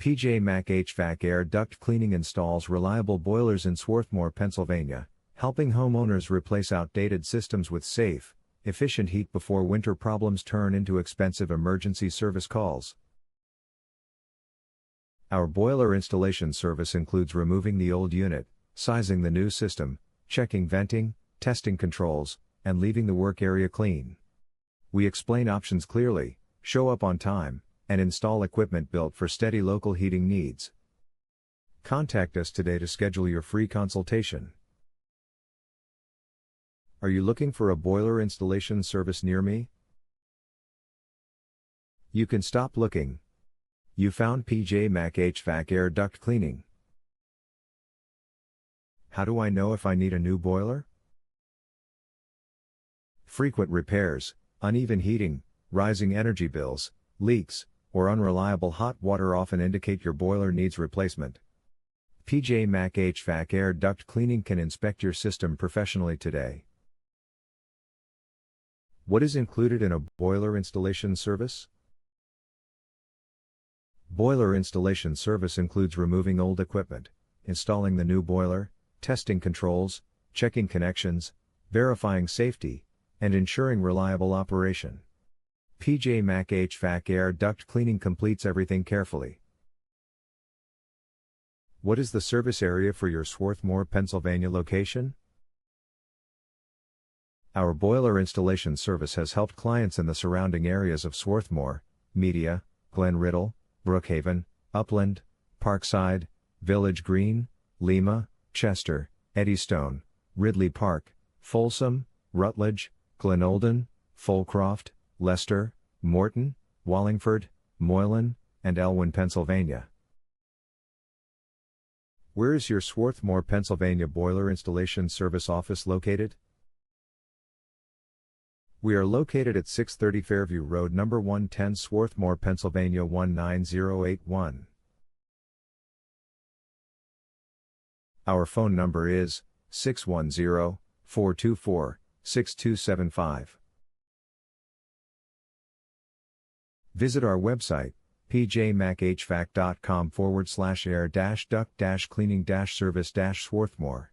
PJ Mac HVAC Air Duct Cleaning installs reliable boilers in Swarthmore, Pennsylvania, helping homeowners replace outdated systems with safe, efficient heat before winter problems turn into expensive emergency service calls. Our boiler installation service includes removing the old unit, sizing the new system, checking venting, testing controls, and leaving the work area clean. We explain options clearly, show up on time, and install equipment built for steady local heating needs. Contact us today to schedule your free consultation. Are you looking for a boiler installation service near me? You can stop looking. You found PJ Mac HVAC Air Duct Cleaning. How do I know if I need a new boiler? Frequent repairs, uneven heating, rising energy bills, leaks, or unreliable hot water often indicate your boiler needs replacement. PJ Mac HVAC Air Duct Cleaning can inspect your system professionally today. What is included in a boiler installation service? Boiler installation service includes removing old equipment, installing the new boiler, testing controls, checking connections, verifying safety, and ensuring reliable operation. PJ Mac HVAC Air Duct Cleaning completes everything carefully. What is the service area for your Swarthmore, Pennsylvania location? Our boiler installation service has helped clients in the surrounding areas of Swarthmore, Media, Glen Riddle, Brookhaven, Upland, Parkside, Village Green, Lima, Chester, Eddystone, Ridley Park, Folsom, Rutledge, Glenolden, Fulcroft, Leicester, Morton, Wallingford, Moylan, and Elwyn, Pennsylvania. Where is your Swarthmore, Pennsylvania boiler installation service office located? We are located at 630 Fairview Road, number 110, Swarthmore, Pennsylvania 19081. Our phone number is 610-424-6275. Visit our website, pjmachvac.com/air-duct-cleaning-service-Swarthmore.